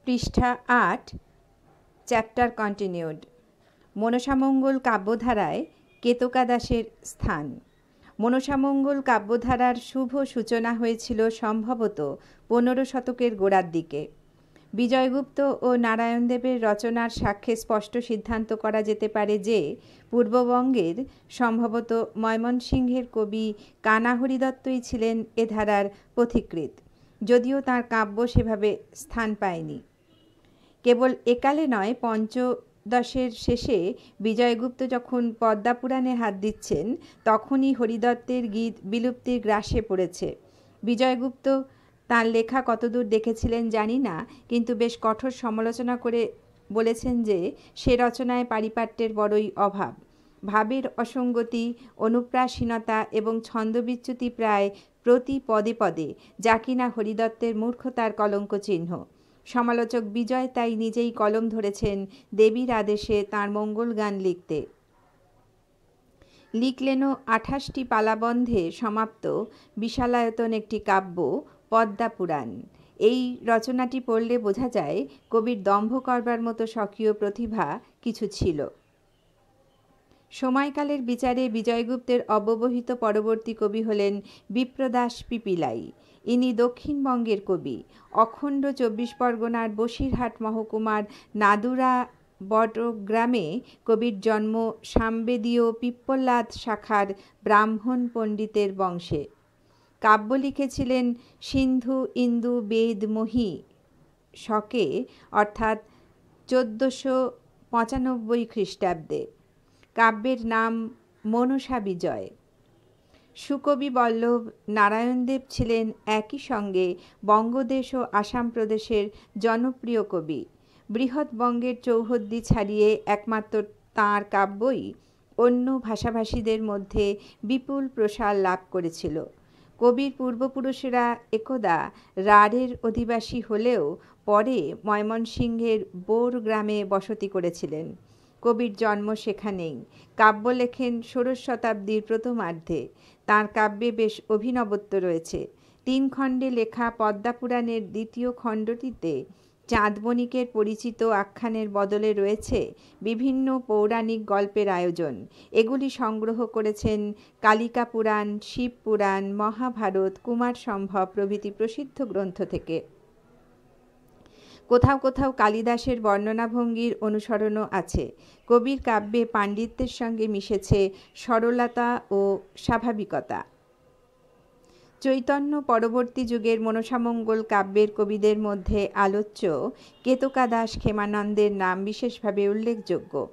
পৃষ্ঠা ৮ chapter continued. Manasamangal কাব্যধারায় কেতকা-দাসের স্থান। মনসামঙ্গল কাব্যধারার শুভ সূচনা হয়েছিল সম্ভবত ১৫ শতকের গোড়ার দিকে। বিজয়গুপ্ত ও নারায়ণদেবের রচনার সাক্ষ্যে স্পষ্ট সিদ্ধান্ত করা যেতে পারে যে পূর্ববঙ্গের সম্ভবত ময়মনসিংহের কবি কানা হরিদত্তই ছিলেন এ ধারার পথিকৃৎ, যদিও তাঁর কাব্য সেভাবে স্থান পায়নি। কেবল একালে নয়, পঞ্চদশের শেষে বিজয়গুপ্ত যখন পদ্মাপুরাণে হাত দিচ্ছেন তখনই হরিদত্তের গীত বিলুপ্তির গ্রাসে পড়েছে। বিজয়গুপ্ত তাঁর লেখা কতদূর দেখেছিলেন জানি না, কিন্তু বেশ কঠোর সমালোচনা করে বলেছেন যে সে রচনায় পারিপাট্যের বড়ই অভাব, ভাবের অসঙ্গতি, অনুপ্রাসীনতা এবং ছন্দবিচ্যুতি প্রায় প্রতি পদে পদে, যা কিনা হরিদত্তের মূর্খতার কলঙ্ক চিহ্ন। সমালোচক বিজয় তাই নিজেই কলম ধরেছেন দেবীর আদেশে তাঁর মঙ্গল গান লিখতে। লিখলেনও ২৮টি পালাবন্ধে সমাপ্ত বিশালায়তন একটি কাব্য পদ্মাপুরাণ। এই রচনাটি পড়লে বোঝা যায় কবির দম্ভ করবার মতো স্বকীয় প্রতিভা কিছু ছিল। সময়কালের বিচারে বিজয়গুপ্তের অব্যবহিত পরবর্তী কবি হলেন বিপ্রদাস পিপিলাই। ইনি দক্ষিণবঙ্গের কবি। অখণ্ড ২৪ পরগনার বসিরহাট মহকুমার নাদুরা বটগ্রামে কবির জন্ম সামবেদীয় পিপ্পলাদ শাখার ব্রাহ্মণ পণ্ডিতের বংশে। কাব্য লিখেছিলেন সিন্ধু ইন্দু বেদ মহী শকে, অর্থাৎ ১৪৯৫ খ্রিস্টাব্দে। কাব্যের নাম মনসা বিজয়। সুকবি বল্লভ নারায়ণদেব ছিলেন একই সঙ্গে বঙ্গদেশ ও আসাম প্রদেশের জনপ্রিয় কবি। বৃহৎ বঙ্গের চৌহদ্দি ছাড়িয়ে একমাত্র তাঁর কাব্যই অন্য ভাষাভাষীদের মধ্যে বিপুল প্রসার লাভ করেছিল। কবির পূর্বপুরুষেরা একদা রাঢ়ের অধিবাসী হলেও পরে ময়মনসিংহের বোর গ্রামে বসতি করেছিলেন। কবির জন্ম সেখানেই। কাব্য লেখেন ষোড়শ শতাব্দীর প্রথমার্ধে। তাঁর কাব্যে বেশ অভিনবত্ব রয়েছে। ৩ খণ্ডে লেখা পদ্মাপুরাণের দ্বিতীয় খণ্ডটিতে চাঁদবণিকের পরিচিত আখ্যানের বদলে রয়েছে বিভিন্ন পৌরাণিক গল্পের আয়োজন। এগুলি সংগ্রহ করেছেন কালিকা পুরাণ, শিব পুরাণ, মহাভারত, কুমার সম্ভব প্রভৃতি প্রসিদ্ধ গ্রন্থ থেকে। কোথাও কোথাও কালিদাসের বর্ণনাভঙ্গির অনুসরণও আছে। কবির কাব্যে পাণ্ডিত্যের সঙ্গে মিশেছে সরলতা ও স্বাভাবিকতা। চৈতন্য পরবর্তী যুগের মনসামঙ্গল কাব্যের কবিদের মধ্যে আলোচ্য কেতকা-দাস ক্ষেমানন্দের নাম বিশেষভাবে উল্লেখযোগ্য।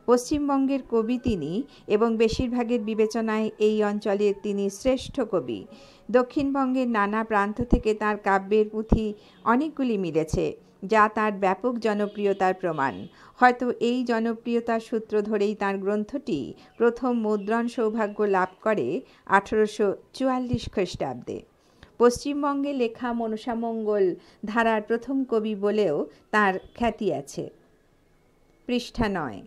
পশ্চিমবঙ্গের কবি তিনি এবং বেশিরভাগের বিবেচনায় এই অঞ্চলের তিনি শ্রেষ্ঠ কবি। দক্ষিণবঙ্গের নানা প্রান্ত থেকে তাঁর কাব্যের পুঁথি অনেকগুলি মিলেছে, যা তাঁর ব্যাপক জনপ্রিয়তার প্রমাণ। হয়তো এই জনপ্রিয়তার সূত্র ধরেই তাঁর গ্রন্থটি প্রথম মুদ্রণ সৌভাগ্য লাভ করে ১৮৪৪ খ্রিস্টাব্দে। পশ্চিমবঙ্গে লেখা মনসামঙ্গল ধারার প্রথম কবি বলেও তাঁর খ্যাতি আছে। পৃষ্ঠা ৯।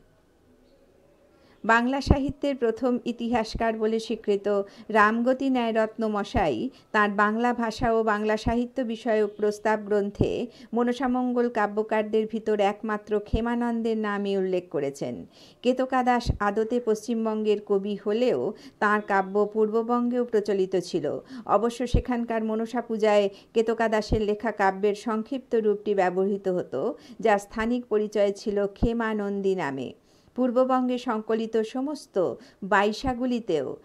বাংলা সাহিত্যের প্রথম ইতিহাসকার বলে স্বীকৃত রামগতি ন্যায়রত্ন মশাই তাঁর বাংলা ভাষা ও বাংলা সাহিত্য বিষয়ক প্রস্তাব গ্রন্থে মনসামঙ্গল কাব্যকারদের ভিতর একমাত্র ক্ষেমানন্দের নামই উল্লেখ করেছেন। কেতকা-দাস আদতে পশ্চিমবঙ্গের কবি হলেও তাঁর কাব্য পূর্ববঙ্গেও প্রচলিত ছিল। অবশ্য সেখানকার মনসা পূজায় কেতকা-দাসের লেখা কাব্যের সংক্ষিপ্ত রূপটি ব্যবহৃত হতো, যা স্থানিক পরিচয় ছিল ক্ষেমানন্দী নামে। পূর্ববঙ্গে সংকলিত সমস্ত বাইশাগুলিতেও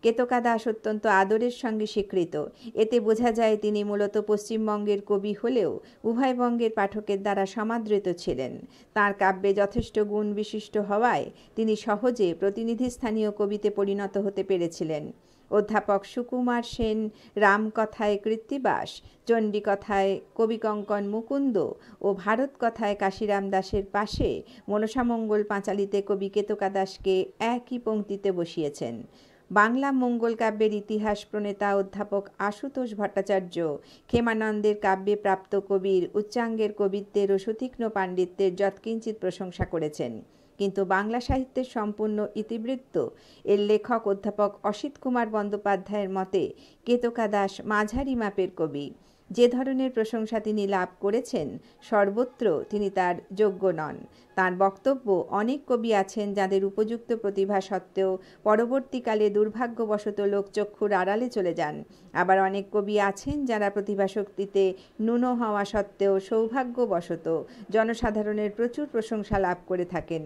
কেতকা-দাস অত্যন্ত আদরের সঙ্গে স্বীকৃত। এতে বোঝা যায় তিনি মূলত পশ্চিমবঙ্গের কবি হলেও উভয়বঙ্গের পাঠকের দ্বারা সমাদৃত ছিলেন। তাঁর কাব্যে যথেষ্ট গুণ বিশিষ্ট হওয়ায় তিনি সহজে প্রতিনিধিস্থানীয় কবিতে পরিণত হতে পেরেছিলেন। অধ্যাপক সুকুমার সেন রামকথায় কৃত্তিবাস, চণ্ডীকথায় কবিকঙ্কন মুকুন্দ ও ভারতকথায় কাশিরাম দাসের পাশে মনসামঙ্গল পাঁচালীতে কবি কেতকা-দাসকে একই পংক্তিতে বসিয়েছেন। বাংলা মঙ্গল কাব্যের ইতিহাস প্রণেতা অধ্যাপক আশুতোষ ভট্টাচার্য ক্ষেমানন্দের কাব্যে প্রাপ্ত কবির উচ্চাঙ্গের কবিত্বের ও সুতীক্ষ্ণ পাণ্ডিত্যের যৎকিঞ্চিৎ প্রশংসা করেছেন। কিন্তু বাংলা সাহিত্যের সম্পূর্ণ ইতিবৃত্ত এর লেখক অধ্যাপক অসিত কুমার বন্দ্যোপাধ্যায়ের মতে কেতকা-দাস মাঝারি মাপের কবি। যে ধরনের প্রশংসা তিনি লাভ করেছেন সর্বত্র তিনি তার যোগ্য নন। তাঁর বক্তব্য, অনেক কবি আছেন যাদের উপযুক্ত প্রতিভা সত্ত্বেও পরবর্তীকালে দুর্ভাগ্যবশত লোকচক্ষুর আড়ালে চলে যান। আবার অনেক কবি আছেন যারা প্রতিভাশক্তিতে ন্যূন হওয়া সত্ত্বেও সৌভাগ্যবশত জনসাধারণের প্রচুর প্রশংসা লাভ করে থাকেন।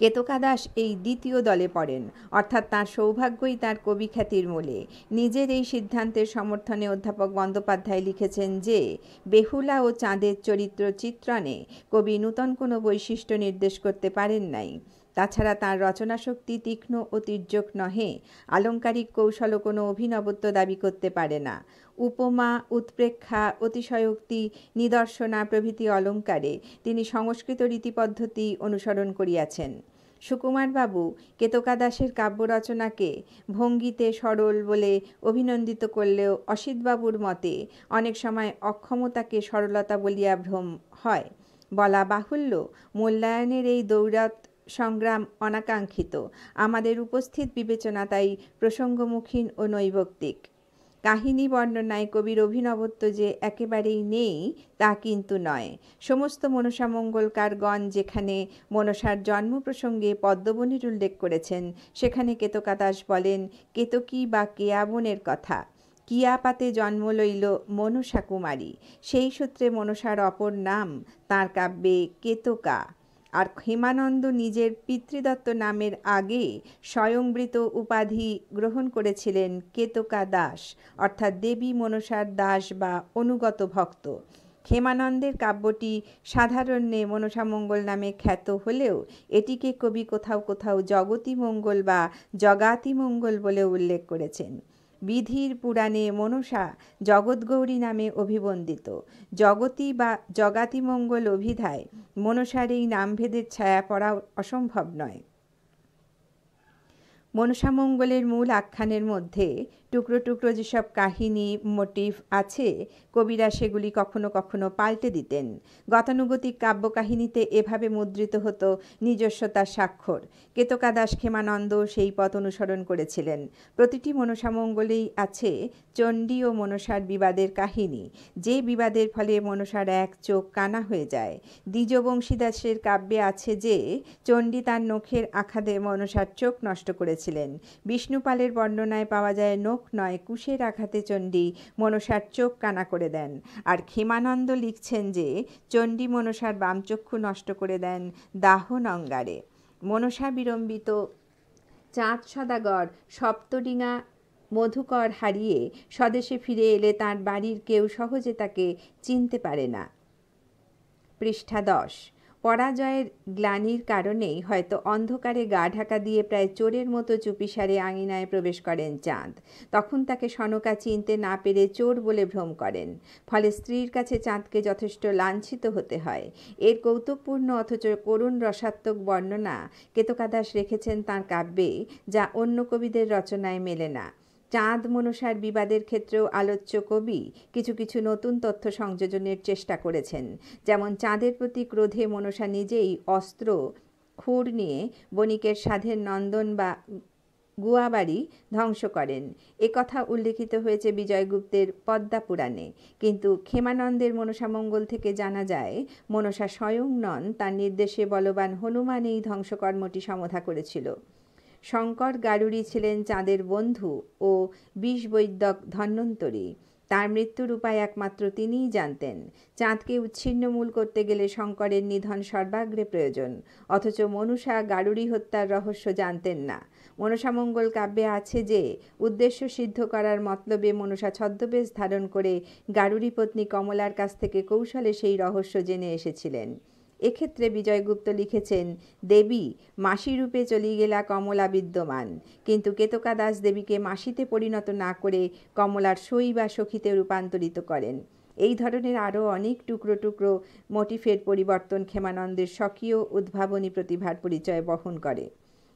কেতকা দাস এই দ্বিতীয় দলে পড়েন, অর্থাৎ তাঁর সৌভাগ্যই তাঁর কবিখ্যাতির মূলে। নিজের এই সিদ্ধান্তের সমর্থনে অধ্যাপক বন্দ্যোপাধ্যায় লিখেছেন যে, বেহুলা ও চাঁদের চরিত্র চিত্রণে কবি নূতন কোনো বৈশিষ্ট্য নির্দেশ করতে পারেন নাই। তাছাড়া তাঁর রচনাশক্তি তীক্ষ্ণ ও তির্যক নহে, আলংকারিক কৌশলও কোনো অভিনবত্ব দাবি করতে পারে না। উপমা, উৎপ্রেক্ষা, অতিশয়োক্তি, নিদর্শনা প্রভৃতি অলঙ্কারে তিনি সংস্কৃত রীতিপদ্ধতি অনুসরণ করিয়াছেন। সুকুমারবাবু কেতকা দাসের কাব্য রচনাকে ভঙ্গিতে সরল বলে অভিনন্দিত করলেও অসিতবাবুর মতে অনেক সময় অক্ষমতাকে সরলতা বলিয়া ভ্রম হয়। বলা বাহুল্য, মূল্যায়নের এই দৌড়াত সংগ্রাম অনাকাঙ্ক্ষিত। আমাদের উপস্থিত বিবেচনা তাই প্রসঙ্গমুখীন ও নৈবক্তিক। কাহিনী বর্ণনায় কবির অভিনবত্ব যে একেবারেই নেই তা কিন্তু নয়। সমস্ত মনসামঙ্গলকারগণ যেখানে মনসার জন্ম প্রসঙ্গে পদ্মবনের উল্লেখ করেছেন, সেখানে কেতকা দাস বলেন কেতকী বা কেয়াবনের কথা। কিয়া পাতে জন্ম লইল মনসা কুমারী, সেই সূত্রে মনসার অপর নাম তাঁর কাব্যে কেতকা। আর হেমানন্দ নিজের পিতৃদত্ত নামের আগে স্বয়ংবৃত উপাধি গ্রহণ করেছিলেন কেতকা দাস, অর্থাৎ দেবী মনসার দাস বা অনুগত ভক্ত। হেমানন্দের কাব্যটি সাধারণ্যে মনসামঙ্গল নামে খ্যাত হলেও এটিকে কবি কোথাও কোথাও জগতীমঙ্গল বা জগাতিমঙ্গল বলে উল্লেখ করেছেন। বিধির পুরাণে মনসা জগৎগৌরী নামে অভিবন্দিত। জগতী বা জগাতিমঙ্গল অভিধায় মনসার এই নামভেদের ছায়া পড়া অসম্ভব নয়। মনসামঙ্গলের মূল আখ্যানের মধ্যে টুকরো টুকরো যেসব কাহিনী মোটিভ আছে, কবিরা সেগুলি কখনো কখনো পাল্টে দিতেন। গতানুগতিক কাব্যকাহিনীতে এভাবে মুদ্রিত হতো নিজস্বতার স্বাক্ষর। কেতকা দাস হেমানন্দ সেই পথ অনুসরণ করেছিলেন। প্রতিটি মনসামঙ্গলেই আছে চণ্ডী ও মনসার বিবাদের কাহিনী, যে বিবাদের ফলে মনসার এক চোখ কানা হয়ে যায়। দ্বিজবংশী দাসের কাব্যে আছে যে চণ্ডী তার নখের আঘাতে মনসার চোখ নষ্ট করেছিলেন। বিষ্ণুপালের বর্ণনায় পাওয়া যায় নখ নয়, কুশের আঘাতে চণ্ডী মনসার চোখ কানা করে দেন। আর হেমানন্দ লিখছেন যে চণ্ডী মনসার বামচক্ষু নষ্ট করে দেন দাহন অঙ্গারে। মনসা বিড়ম্বিত চাঁদ সদাগর সপ্তডিঙা মধুকর হারিয়ে স্বদেশে ফিরে এলে তাঁর বাড়ির কেউ সহজে তাকে চিনতে পারে না। পৃষ্ঠা 10। পরাজয়ের গ্লানির কারণেই হয়তো অন্ধকারে গা ঢাকা দিয়ে প্রায় চোরের মতো চুপিসারে আঙিনায় প্রবেশ করেন চাঁদ। তখন তাকে সনকা চিনতে না পেরে চোর বলে ভ্রম করেন। ফলে স্ত্রীর কাছে চাঁদকে যথেষ্ট লাঞ্ছিত হতে হয়। এর কৌতুকপূর্ণ অথচ করুণ রসাত্মক বর্ণনা কেতকা দাস রেখেছেন তাঁর কাব্যে, যা অন্য কবিদের রচনায় মেলে না। চাঁদ মনসার বিবাদের ক্ষেত্রেও আলোচ্য কবি কিছু কিছু নতুন তথ্য সংযোজনের চেষ্টা করেছেন। যেমন চাঁদের প্রতি ক্রোধে মনসা নিজেই অস্ত্র খুর নিয়ে বণিকের সাধের নন্দন বা গুয়াবাড়ি ধ্বংস করেন। একথা উল্লেখিত হয়েছে বিজয়গুপ্তের পদ্মা পুরাণে। কিন্তু হেমানন্দের মনসামঙ্গল থেকে জানা যায় মনসা স্বয়ং নন, তার নির্দেশে বলবান হনুমান এই ধ্বংসকর্মটি সমাধা করেছিল। শঙ্কর গারুড়ি ছিলেন চাঁদের বন্ধু ও বিষবৈদ্যক ধন্বন্তরী। তার মৃত্যুর উপায় একমাত্র তিনিই জানতেন। চাঁদকে উচ্ছিন্নমূল করতে গেলে শঙ্করের নিধন সর্বাগ্রে প্রয়োজন, অথচ মনসা গারুড়ি হত্যার রহস্য জানতেন না। মনসামঙ্গল কাব্যে আছে যে উদ্দেশ্য সিদ্ধ করার মতলবে মনসা ছদ্মবেশ ধারণ করে গারুড়ি পত্নী কমলার কাছ থেকে কৌশলে সেই রহস্য জেনে এসেছিলেন। এক্ষেত্রে বিজয়গুপ্ত লিখেছেন, দেবী মাসি রূপে চলি গেলা কমলা বিদ্যমান। কিন্তু কেতকা দাস দেবীকে মাসিতে পরিণত না করে কমলার সই বা সখীতে রূপান্তরিত করেন। এই ধরনের আরও অনেক টুকরো টুকরো মোটিফের পরিবর্তন হেমানন্দের স্বকীয় উদ্ভাবনী প্রতিভার পরিচয় বহন করে।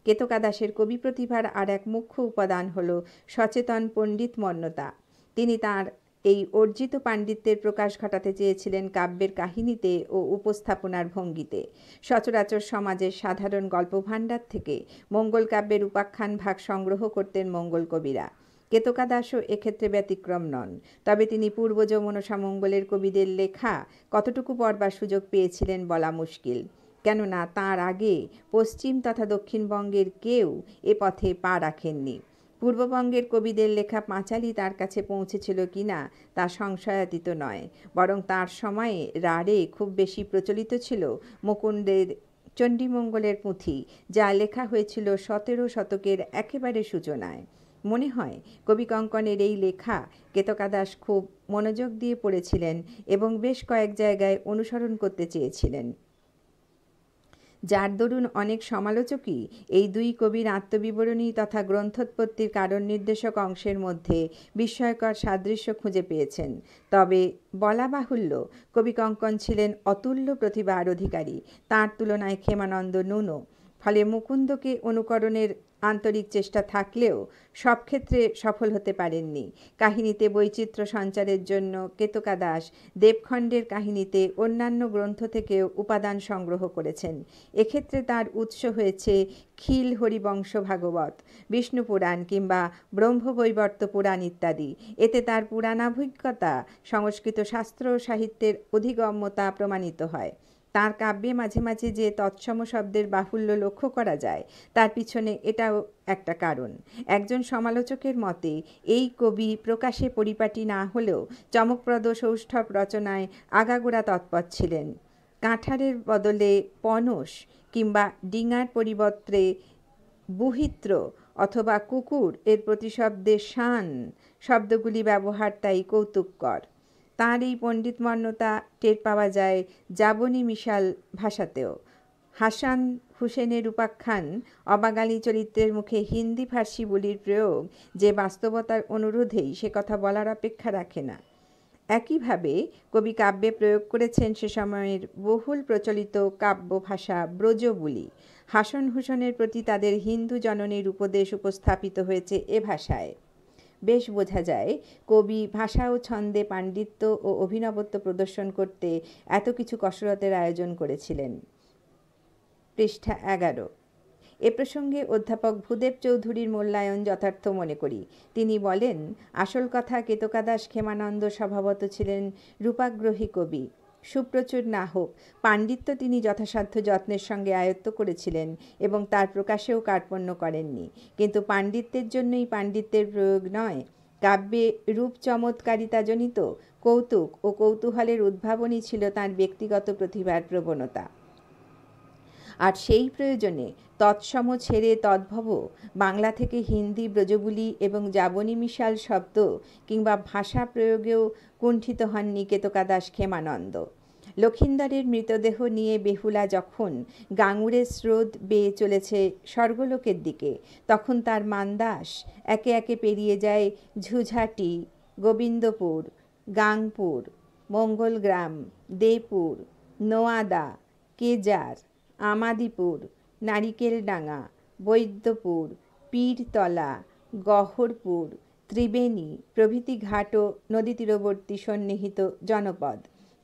কেতকা দাসের কবি প্রতিভার আর এক মুখ্য উপাদান হল সচেতন পণ্ডিতমন্যতা। তিনি তাঁর এই অর্জিত পাণ্ডিত্যের প্রকাশ ঘটাতে চেয়েছিলেন কাব্যের কাহিনীতে ও উপস্থাপনার ভঙ্গিতে। সচরাচর সমাজের সাধারণ গল্পভাণ্ডার থেকে মঙ্গল কাব্যের উপাখ্যান ভাগ সংগ্রহ করতেন মঙ্গল কবিরা। কেতকা দাসও এক্ষেত্রে ব্যতিক্রম নন। তবে তিনি পূর্বজ মনসামঙ্গলের কবিদের লেখা কতটুকু পড়বার সুযোগ পেয়েছিলেন বলা মুশকিল, কেননা তাঁর আগে পশ্চিম তথা দক্ষিণবঙ্গের কেউ এ পথে পা রাখেননি। পূর্ববঙ্গের কবিদের লেখা পাঁচালী তার কাছে পৌঁছেছিল কিনা তা সংশয়াতীত নয়, বরং তার সময়ে রাঢ়ে খুব বেশি প্রচলিত ছিল মুকুন্দের চণ্ডীমঙ্গলের পুঁথি, যা লেখা হয়েছিল 17 শতকের একেবারে সূচনায়। মনে হয় কবি কঙ্কনের এই লেখা কেতকা দাস খুব মনোযোগ দিয়ে পড়েছিলেন এবং বেশ কয়েক জায়গায় অনুসরণ করতে চেয়েছিলেন, যার দরুন অনেক সমালোচকই এই দুই কবির আত্মবিবরণী তথা গ্রন্থোৎপত্তির কারণ নির্দেশক অংশের মধ্যে বিস্ময়কর সাদৃশ্য খুঁজে পেয়েছেন। তবে বলা বাহুল্য, কবি কঙ্কন ছিলেন অতুল্য প্রতিভার অধিকারী, তাঁর তুলনায় ক্ষেমানন্দ ন্যূন। ফলে মুকুন্দকে অনুকরণের আন্তরিক চেষ্টা থাকলেও সব ক্ষেত্রে সফল হতে পারেননি। কাহিনীতে বৈচিত্র্য সঞ্চারের জন্য কেতকা দাস দেবখণ্ডের কাহিনীতে অন্যান্য গ্রন্থ থেকেও উপাদান সংগ্রহ করেছেন। এক্ষেত্রে তার উৎস হয়েছে খিল হরিবংশ ভাগবত, বিষ্ণু পুরাণ কিংবা ব্রহ্মবৈবর্ত পুরাণ ইত্যাদি। এতে তার পুরাণাভিজ্ঞতা, সংস্কৃত শাস্ত্র ও সাহিত্যের অধিগম্যতা প্রমাণিত হয়। তাঁর কাব্যে মাঝে মাঝে যে তৎসম শব্দের বাহুল্য লক্ষ্য করা যায়, তার পিছনে এটাও একটা কারণ। একজন সমালোচকের মতে এই কবি প্রকাশে পরিপাটি না হলেও চমকপ্রদ সৌষ্ঠব রচনায় আগাগোড়া তৎপর ছিলেন। কাঁঠারের বদলে পনস কিংবা ডিঙার পরিবর্তে বুহিত্র অথবা কুকুর এর প্রতিশব্দে শান শব্দগুলি ব্যবহার তাই কৌতুককর। তাঁর এই পণ্ডিতমন্যতা টের পাওয়া যায় যাবনী মিশাল ভাষাতেও। হাসান হুসেনের উপাখ্যান অবাঙালি চরিত্রের মুখে হিন্দি ফার্সি বলির প্রয়োগ যে বাস্তবতার অনুরোধেই সে কথা বলার অপেক্ষা রাখে না। একইভাবে কবি কাব্যে প্রয়োগ করেছেন সে সময়ের বহুল প্রচলিত কাব্য ভাষা ব্রজবুলি। হাসান হুসেনের প্রতি তাদের হিন্দু জননীর উপদেশ উপস্থাপিত হয়েছে এ ভাষায়। বেশ বোঝা যায় কবি ভাষা ও ছন্দে পাণ্ডিত্য ও অভিনবত্ব প্রদর্শন করতে এত কিছু কসরতের আয়োজন করেছিলেন। পৃষ্ঠা 11। এ প্রসঙ্গে অধ্যাপক ভূদেব চৌধুরীর মূল্যায়ন যথার্থ মনে করি। তিনি বলেন, আসল কথা, কেতকা দাস ক্ষেমানন্দ স্বভাবত ছিলেন রূপাগ্রহী কবি। সুপ্রচুর না হোক, পাণ্ডিত্য তিনি যথাসাধ্য যত্নের সঙ্গে আয়ত্ত করেছিলেন এবং তার প্রকাশেও কার্পণ্য করেননি। কিন্তু পাণ্ডিত্যের জন্যই পাণ্ডিত্যের প্রয়োগ নয়, কাব্যে রূপ চমৎকারিতাজনিত কৌতুক ও কৌতূহলের উদ্ভাবনই ছিল তাঁর ব্যক্তিগত প্রতিভার প্রবণতা। আর সেই প্রয়োজনে তৎসম ছেড়ে তদ্ভব বাংলা থেকে হিন্দি ব্রজবুলি এবং যাবনী মিশাল শব্দ কিংবা ভাষা প্রয়োগেও কুণ্ঠিত হননি কেতকা দাস ক্ষেমানন্দ। লক্ষিন্দরের মৃতদেহ নিয়ে বেহুলা যখন গাঙুরের স্রোত বেয়ে চলেছে স্বর্গলোকের দিকে, তখন তার মান্দাস একে একে পেরিয়ে যায় ঝুঝাটি, গোবিন্দপুর, গাংপুর, মঙ্গলগ্রাম, দেপুর, নোয়াদা, কেজার, আমাদিপুর, নারিকেলডাঙ্গা, বৈদ্যপুর, পীরতলা, গহরপুর, ত্রিবেণী প্রভৃতি ঘাট ও নদী তীরবর্তী সন্নিহিত জনপদ।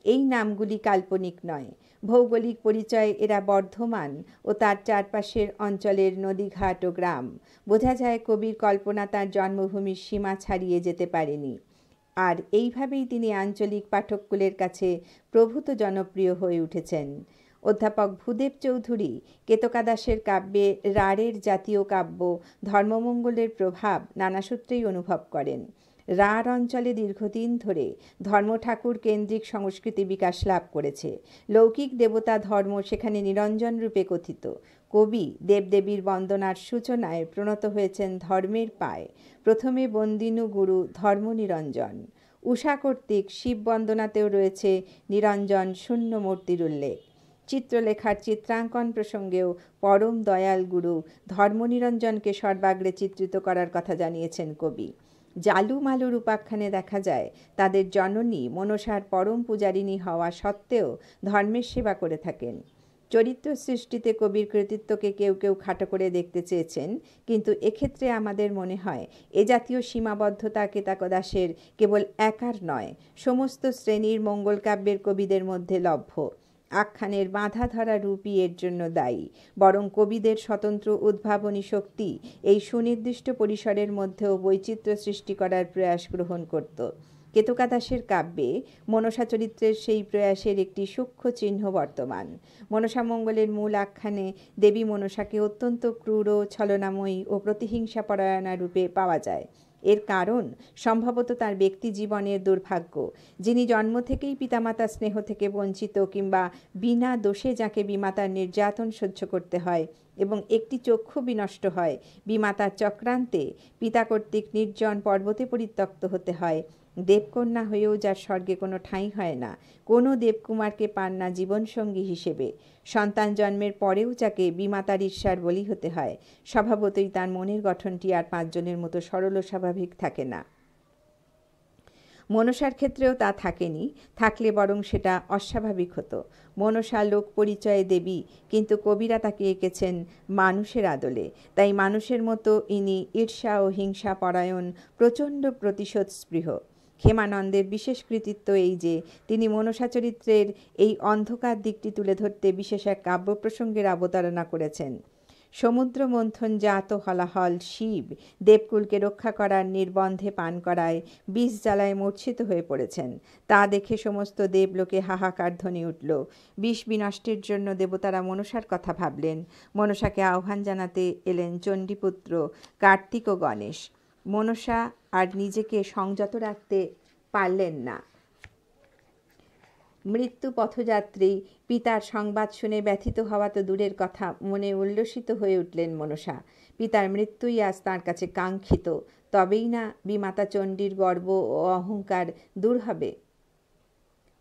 এই নামগুলি কাল্পনিক নয়, ভৌগোলিক পরিচয় এরা বর্ধমান ও তার চারপাশের অঞ্চলের নদীঘাট ও গ্রাম। বোঝা যায় কবির কল্পনা তার জন্মভূমির সীমা ছাড়িয়ে যেতে পারেনি। আর এইভাবেই তিনি আঞ্চলিক পাঠককুলের কাছে প্রভূত জনপ্রিয় হয়ে উঠেছেন। অধ্যাপক ভূদেব চৌধুরী কেতকা দাসের কাব্যে রাঢ়ের জাতীয় কাব্য ধর্মমঙ্গলের প্রভাব নানা সূত্রেই অনুভব করেন। রাঢ় অঞ্চলে দীর্ঘদিন ধরে ধর্মঠাকুর কেন্দ্রিক সংস্কৃতি বিকাশ লাভ করেছে। লৌকিক দেবতা ধর্ম সেখানে নিরঞ্জন রূপে কথিত। কবি দেবদেবীর বন্দনার সূচনায় প্রণত হয়েছেন ধর্মের পায়। প্রথমে বন্দিনু গুরু ধর্মনিরঞ্জন। উষা কর্তৃক শিব বন্দনাতেও রয়েছে নিরঞ্জন শূন্য মূর্তির উল্লেখ। চিত্রলেখার চিত্রাঙ্কন প্রসঙ্গেও পরম দয়াল গুরু ধর্মনিরঞ্জনকে সর্বাগ্রে চিত্রিত করার কথা জানিয়েছেন কবি। জালু মালুর উপাখ্যানে দেখা যায় তাদের জননী মনসার পরম পূজারিণী হওয়া সত্ত্বেও ধর্মের সেবা করে থাকেন। চরিত্র সৃষ্টিতে কবির কৃতিত্বকে কেউ কেউ খাটো করে দেখতে চেয়েছেন, কিন্তু এক্ষেত্রে আমাদের মনে হয় এ জাতীয় সীমাবদ্ধতা কেতকা দাসের কেবল একার নয়, সমস্ত শ্রেণীর মঙ্গলকাব্যের কবিদের মধ্যে লভ্য। আখ্যানের বাঁধা ধরা রূপই এর জন্য দায়ী, বরং কবিদের স্বতন্ত্র উদ্ভাবনী শক্তি এই সুনির্দিষ্ট পরিসরের মধ্যেও বৈচিত্র্য সৃষ্টি করার প্রয়াস গ্রহণ করত। কেতকা-দাসের কাব্যে মনসা চরিত্রের সেই প্রয়াসের একটি সূক্ষ্ম চিহ্ন বর্তমান। মনসামঙ্গলের মূল আখ্যানে দেবী মনসাকে অত্যন্ত ক্রূর, ছলনাময়ী ও প্রতিহিংসাপরায়ণা রূপে পাওয়া যায়। এর কারণ সম্ভবত তার ব্যক্তি জীবনের দুর্ভাগ্য। যিনি জন্ম থেকেই পিতামাতার স্নেহ থেকে বঞ্চিত, কিংবা বিনা দোষে যাকে বিমাতার নির্যাতন সহ্য করতে হয় এবং একটি চক্ষু বিনষ্ট হয়, বিমাতার চক্রান্তে পিতা কর্তৃক নির্জন পর্বতে পরিত্যক্ত হতে হয়, দেবকন্যা হয়েও যার স্বর্গে কোনো ঠাঁই হয় না, কোনো দেবকুমারকে পান না জীবনসঙ্গী হিসেবে, সন্তান জন্মের পরেও যাকে বিমাতার ঈর্ষার বলি হতে হয়, স্বভাবতই তার মনের গঠনটি আর পাঁচজনের মতো সরল ও স্বাভাবিক থাকে না। মনসার ক্ষেত্রেও তা থাকেনি, থাকলে বরং সেটা অস্বাভাবিক হতো। মনসা লোক পরিচয়ে দেবী, কিন্তু কবিরা তাকে এঁকেছেন মানুষের আদলে। তাই মানুষের মতো ইনি ঈর্ষা ও হিংসা পরায়ণ, প্রচণ্ড প্রতিশোধ স্পৃহ। ক্ষেমানন্দের বিশেষ কৃতিত্ব এই যে তিনি মনসা চরিত্রের এই অন্ধকার দিকটি তুলে ধরতে বিশেষ এক কাব্য প্রসঙ্গের অবতারণা করেছেন। সমুদ্র মন্থন জাত হলাহল শিব দেবকুলকে রক্ষা করার নির্বন্ধে পান করায় বিষ জ্বালায় মূর্ছিত হয়ে পড়েছেন। তা দেখে সমস্ত দেবলোকে হাহাকার ধ্বনি উঠল। বিষ বিনষ্টের জন্য দেবতারা মনসার কথা ভাবলেন। মনসাকে আহ্বান জানাতে এলেন চণ্ডীপুত্র, কার্তিক ও গণেশ। মনসা আর নিজেকে সংযত রাখতে পারলেন না। মৃত্যু পথযাত্রী পিতার সংবাদ শুনে ব্যথিত হওয়া তো দূরের কথা, মনে উল্লসিত হয়ে উঠলেন মনসা। পিতার মৃত্যুই আজ তাঁর কাছে কাঙ্ক্ষিত, তবেই না বিমাতা চণ্ডীর গর্ব ও অহংকার দূর হবে।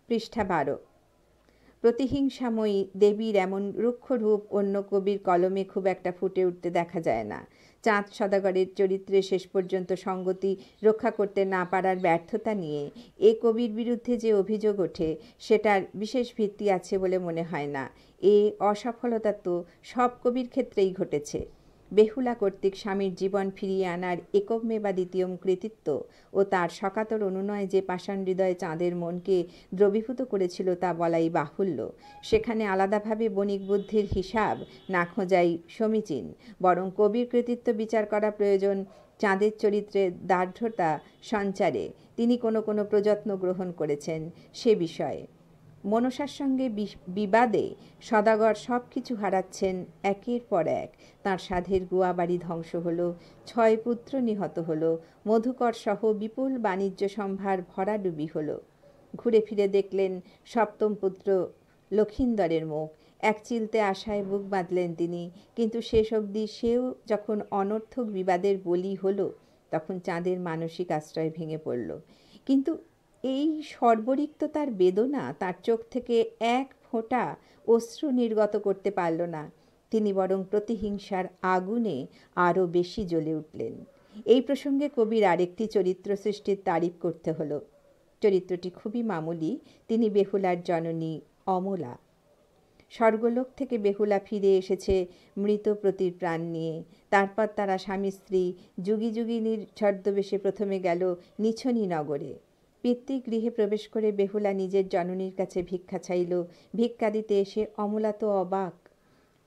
পৃষ্ঠা 12। প্রতিহিংসাময়ী দেবীর এমন রুক্ষ রূপ অন্য কবির কলমে খুব একটা ফুটে উঠতে দেখা যায় না। চাঁদ সদাগরের চরিত্রে শেষ পর্যন্ত সঙ্গতি রক্ষা করতে না পারার ব্যর্থতা নিয়ে এ কবির বিরুদ্ধে যে অভিযোগ ওঠে, সেটার বিশেষ ভিত্তি আছে বলে মনে হয় না। এ অসফলতা তো সব কবির ক্ষেত্রেই ঘটেছে। বেহুলা কর্তৃক স্বামীর জীবন ফিরিয়ে আনার একমে বা দ্বিতীয়ম কৃতিত্ব ও তার সকাতর অনুনয় যে পাষাণ হৃদয়ে চাঁদের মনকে দ্রবীভূত করেছিল তা বলাই বাহুল্য। সেখানে আলাদাভাবে বণিক বুদ্ধির হিসাব না খোঁজাই সমীচীন, বরং কবির কৃতিত্ব বিচার করা প্রয়োজন চাঁদের চরিত্রের দার্ঢ্যতা সঞ্চারে তিনি কোনো কোনো প্রযত্ন গ্রহণ করেছেন সে বিষয়ে। মনসার সঙ্গে বিবাদে সদাগর সব কিছু হারাচ্ছেন একের পর এক। তাঁর সাধের গুয়া বাড়ি ধ্বংস হলো, 6 পুত্র নিহত হলো, মধুকর সহ বিপুল বাণিজ্য সম্ভার ভরাডুবি হলো। ঘুরে ফিরে দেখলেন সপ্তম পুত্র লক্ষিন্দরের মুখ। এক চিলতে আশায় বুক বাঁধলেন তিনি, কিন্তু শেষ অবধি সেও যখন অনর্থক বিবাদের বলি হলো, তখন চাঁদের মানসিক আশ্রয় ভেঙে পড়ল। কিন্তু এই সর্বরিক্ততার বেদনা তার চোখ থেকে এক ফোঁটা অশ্রু নির্গত করতে পারল না। তিনি বরং প্রতিহিংসার আগুনে আরও বেশি জ্বলে উঠলেন। এই প্রসঙ্গে কবির আরেকটি চরিত্র সৃষ্টির তারিফ করতে হলো। চরিত্রটি খুবই মামুলি। তিনি বেহুলার জননী অমলা। স্বর্গলোক থেকে বেহুলা ফিরে এসেছে মৃত প্রতির প্রাণ নিয়ে। তারপর তারা স্বামী স্ত্রী যুগী যুগিনীর ছদ্মবেশে প্রথমে গেল নিছনি নগরে। পিতৃগৃহে প্রবেশ করে বেহুলা নিজের জননীর কাছে ভিক্ষা চাইল। ভিক্ষা দিতে এসে অমলা তো অবাক।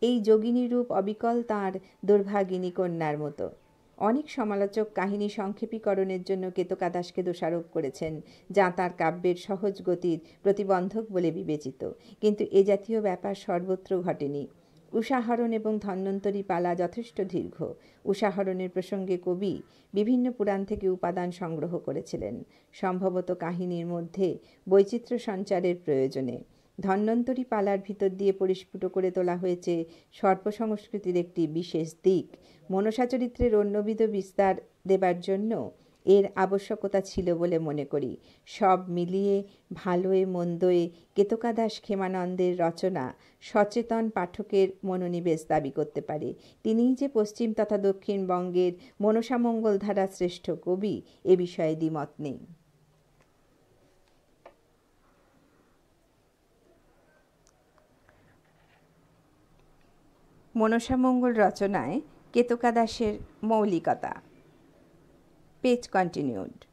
এই যোগিনী রূপ অবিকল তাঁর দুর্ভাগিনী কন্যার মতো। অনেক সমালোচক কাহিনী সংক্ষেপীকরণের জন্য কেতকা-দাসকে দোষারোপ করেছেন, যা তাঁর কাব্যের সহজ গতির প্রতিবন্ধক বলে বিবেচিত। কিন্তু এ জাতীয় ব্যাপার সর্বত্র ঘটেনি। উষাহরণ এবং ধন্বন্তরী পালা যথেষ্ট দীর্ঘ। উষাহরণের প্রসঙ্গে কবি বিভিন্ন পুরাণ থেকে উপাদান সংগ্রহ করেছিলেন, সম্ভবত কাহিনীর মধ্যে বৈচিত্র্য সঞ্চারের প্রয়োজনে। ধন্বন্তরী পালার ভিতর দিয়ে পরিস্ফুট করে তোলা হয়েছে সর্প সংস্কৃতির একটি বিশেষ দিক। মনসা চরিত্রের অন্যবিধ বিস্তার দেবার জন্য এর আবশ্যকতা ছিল বলে মনে করি। সব মিলিয়ে ভালোয় মন্দয়ে কেতকা-দাস ক্ষেমানন্দের রচনা সচেতন পাঠকের মনোনিবেশ দাবি করতে পারে। তিনিই যে পশ্চিম তথা দক্ষিণবঙ্গের মনসামঙ্গল ধারা শ্রেষ্ঠ কবি, এ বিষয়ে দ্বিমত নেই। মনসামঙ্গল রচনায় কেতকা-দাসের মৌলিকতা। Page continued.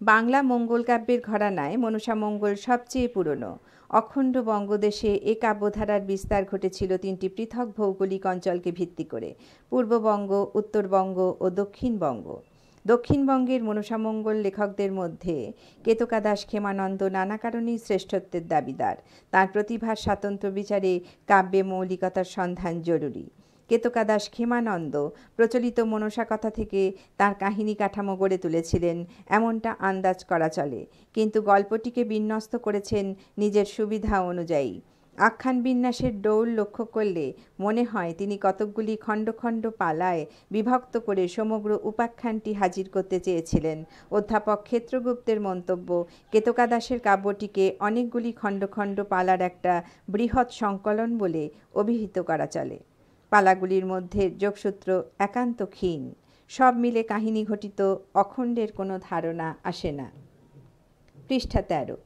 বাংলা মঙ্গল কাব্যের ঘরানায় মনসামঙ্গল সবচেয়ে পুরনো। অখণ্ড বঙ্গদেশে এ কাব্যধারার বিস্তার ঘটেছিল তিনটি পৃথক ভৌগোলিক অঞ্চলকে ভিত্তি করে: পূর্ববঙ্গ, উত্তরবঙ্গ ও দক্ষিণবঙ্গ। দক্ষিণবঙ্গের মনসামঙ্গল লেখকদের মধ্যে কেতকা দাস ক্ষেমানন্দ নানা কারণেই শ্রেষ্ঠত্বের দাবিদার। তাঁর প্রতিভার স্বাতন্ত্র্য বিচারে কাব্যে মৌলিকতার সন্ধান জরুরি। কেতকা দাস ক্ষেমানন্দ প্রচলিত মনসা কথা থেকে তার কাহিনী কাঠামো গড়ে তুলেছিলেন এমনটা আন্দাজ করা চলে, কিন্তু গল্পটিকে বিন্যস্ত করেছেন নিজের সুবিধা অনুযায়ী। আখ্যান বিন্যাসের ডৌল লক্ষ্য করলে মনে হয় তিনি কতকগুলি খণ্ড খণ্ড পালায় বিভক্ত করে সমগ্র উপাখ্যানটি হাজির করতে চেয়েছিলেন। অধ্যাপক ক্ষেত্রগুপ্তের মন্তব্য, কেতকা দাসের কাব্যটিকে অনেকগুলি খণ্ড খণ্ড পালার একটা বৃহৎ সংকলন বলে অভিহিত করা চলে। পালাগুলির মধ্যে যোগসূত্র একান্ত ক্ষীণ। সব মিলে কাহিনী ঘটিত অখণ্ডের কোনো ধারণা আসে না। পৃষ্ঠা 13।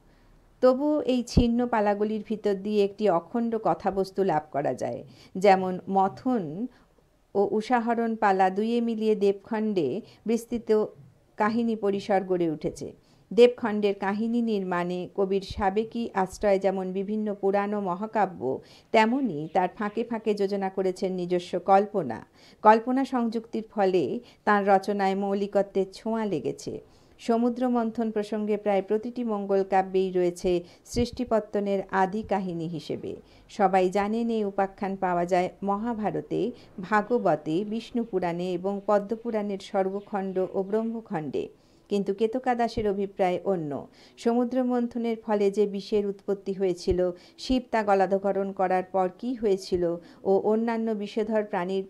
তবুও এই ছিন্ন পালাগুলির ভিতর দিয়ে একটি অখণ্ড কথাবস্তু লাভ করা যায়। যেমন মথন ও উষাহরণ পালা দুইয়ে মিলিয়ে দেবখণ্ডে বিস্তৃত কাহিনী পরিসর গড়ে উঠেছে। দেবখণ্ডের কাহিনী নির্মাণে কবির সাবেকি আশ্রয় যেমন বিভিন্ন পুরাণ ও মহাকাব্য, তেমনি তার ফাঁকে ফাঁকে যোজনা করেছেন নিজস্ব কল্পনা। কল্পনা সংযুক্তির ফলে তাঁর রচনায় মৌলিকত্বের ছোঁয়া লেগেছে। সমুদ্র মন্থন প্রসঙ্গে প্রায় প্রতিটি মঙ্গল কাব্যেই রয়েছে সৃষ্টিপত্তনের আদি কাহিনী হিসেবে। সবাই জানেন এই উপাখ্যান পাওয়া যায় মহাভারতে, ভাগবতে, বিষ্ণু পুরাণে এবং পদ্মপুরাণের স্বর্গখণ্ড ও ব্রহ্মখণ্ডে। কিন্তু কেতকা দাসের অভিপ্রায় অন্য। সমুদ্র মন্থনের ফলে যে বিষের উৎপত্তি হয়েছিল, শিব তা গলাধঃকরণ করার পর কী হয়েছিল ও অন্যান্য বিষধর প্রাণীর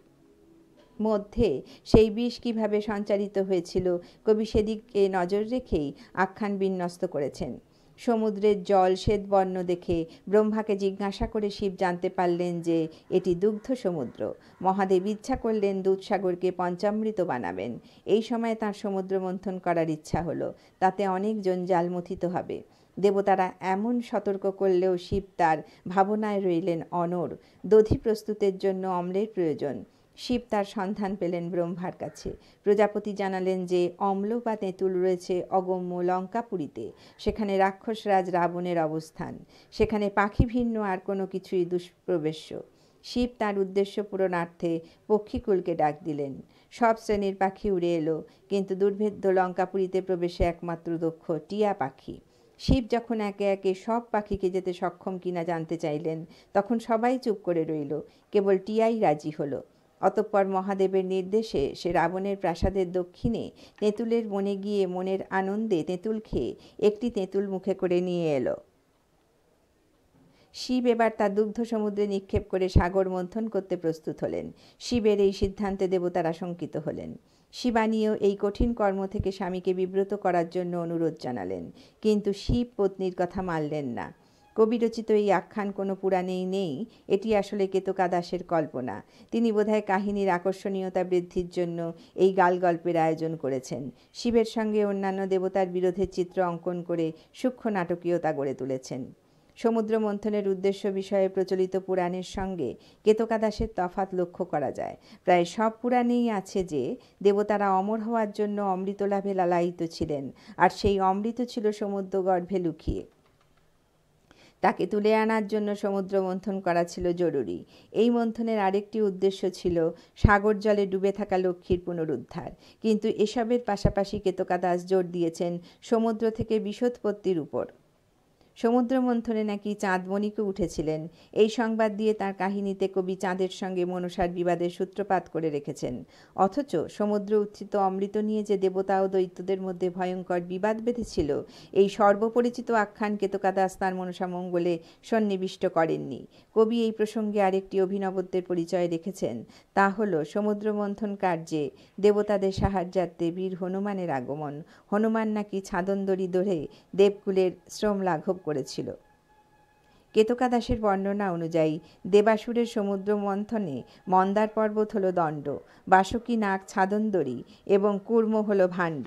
মধ্যে সেই বিষ কীভাবে সঞ্চারিত হয়েছিল, কবি সেদিকে নজর রেখেই আখ্যান বিন্যস্ত করেছেন। সমুদ্রের জল শ্বেতবর্ণ দেখে ব্রহ্মাকে জিজ্ঞাসা করে শিব জানতে পারলেন যে এটি দুগ্ধ সমুদ্র। মহাদেব ইচ্ছা করলেন দুধসাগরকে পঞ্চামৃত বানাবেন। এই সময় তাঁর সমুদ্র মন্থন করার ইচ্ছা হলো, তাতে অনেক জঞ্জাল মথিত হবে। দেবতারা এমন সতর্ক করলেও শিব তার ভাবনায় রইলেন অনড়। দধি প্রস্তুতের জন্য অম্লের প্রয়োজন। শিব তার সন্ধান পেলেন ব্রহ্মার কাছে। প্রজাপতি জানালেন যে অম্ল বা তেঁতুল রয়েছে অগম্য লঙ্কাপুরীতে। সেখানে রাক্ষসরাজ রাবণের অবস্থান। সেখানে পাখি ভিন্ন আর কোনো কিছুই দুষ্প্রবেশ্য। শিব তার উদ্দেশ্য পূরণার্থে পক্ষীকুলকে ডাক দিলেন। সব শ্রেণীর পাখি উড়ে এলো, কিন্তু দুর্ভেদ্য লঙ্কাপুরীতে প্রবেশে একমাত্র দক্ষ টিয়া পাখি। শিব যখন একে একে সব পাখিকে যেতে সক্ষম কিনা জানতে চাইলেন, তখন সবাই চুপ করে রইল, কেবল টিয়াই রাজি হলো। অতঃপর মহাদেবের নির্দেশে সে রাবণের প্রাসাদের দক্ষিণে তেঁতুলের বনে গিয়ে মনের আনন্দে তেঁতুল খেয়ে একটি তেঁতুল মুখে করে নিয়ে এলো। শিব এবার তার দুগ্ধ সমুদ্রে নিক্ষেপ করে সাগর মন্থন করতে প্রস্তুত হলেন। শিবের এই সিদ্ধান্তে দেবতারা শঙ্কিত হলেন। শিবানীও এই কঠিন কর্ম থেকে স্বামীকে বিব্রত করার জন্য অনুরোধ জানালেন, কিন্তু শিব পত্নীর কথা মানলেন না। কবিরচিত এই আখ্যান কোনো পুরাণেই নেই, এটি আসলে কেতকা দাসের কল্পনা। তিনি বোধহয় কাহিনীর আকর্ষণীয়তা বৃদ্ধির জন্য এই গালগল্পের আয়োজন করেছেন। শিবের সঙ্গে অন্যান্য দেবতার বিরোধের চিত্র অঙ্কন করে সূক্ষ্ম নাটকীয়তা গড়ে তুলেছেন। সমুদ্র মন্থনের উদ্দেশ্য বিষয়ে প্রচলিত পুরাণের সঙ্গে কেতকা দাসের তফাৎ লক্ষ্য করা যায়। প্রায় সব পুরাণেই আছে যে দেবতারা অমর হওয়ার জন্য অমৃত লাভে লালায়িত ছিলেন, আর সেই অমৃত ছিল সমুদ্র গর্ভে লুকিয়ে। তাকে তুলে আনার জন্য সমুদ্র মন্থন করা ছিল জরুরি। এই মন্থনের আরেকটি উদ্দেশ্য ছিল সাগর জলে ডুবে থাকা লক্ষ্মীর পুনরুদ্ধার। কিন্তু এসবের পাশাপাশি কেতকা দাস জোর দিয়েছেন সমুদ্র থেকে বিষোৎপত্তির উপর। সমুদ্র মন্থনে নাকি চাঁদ বণিকে উঠেছিলেন। এই সংবাদ দিয়ে তার কাহিনীতে কবি চাঁদের সঙ্গে মনসার বিবাদের সূত্রপাত করে রেখেছেন। অথচ সমুদ্র উত্থিত অমৃত নিয়ে যে দেবতা ও দৈত্যদের মধ্যে ভয়ঙ্কর বিবাদ বেঁধেছিল, এই সর্বপরিচিত আখ্যান কেতকা দাস তাঁর মনসামঙ্গলে সন্নিবিষ্ট করেননি। কবি এই প্রসঙ্গে আরেকটি অভিনবত্বের পরিচয় রেখেছেন, তা হল সমুদ্র মন্থন কার্যে দেবতাদের সাহায্যার্থে বীর হনুমানের আগমন। হনুমান নাকি ছাদন-দড়ি ধরে দেবকুলের শ্রম লাঘব করেছিল। কেতকা দাসের বর্ণনা অনুযায়ী দেবাসুরের সমুদ্র মন্থনে মন্দার পর্বত হল দণ্ড, বাসুকী নাগ ছাদন-দড়ি এবং কূর্ম হল ভাণ্ড।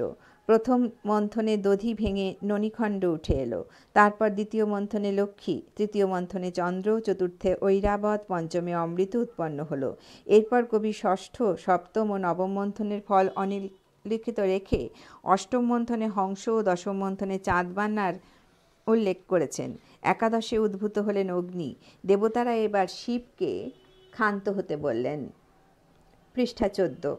প্রথম মন্থনে দধি ভেঙে ননিখণ্ড উঠে এলো, তারপর দ্বিতীয় মন্থনে লক্ষ্মী, তৃতীয় মন্থনে চন্দ্র, চতুর্থে ঐরাবত, পঞ্চমে অমৃত উৎপন্ন হলো। এরপর কবি ষষ্ঠ, সপ্তম ও নবম মন্থনের ফল লিখিত রেখে অষ্টম মন্থনে হংস ও দশম মন্থনে চাঁদবান্নার উল্লেখ করেছেন। একাদশে উদ্ভূত হলেন অগ্নি। দেবতারা এবার শিবকে ক্ষান্ত হতে বললেন। পৃষ্ঠা 14।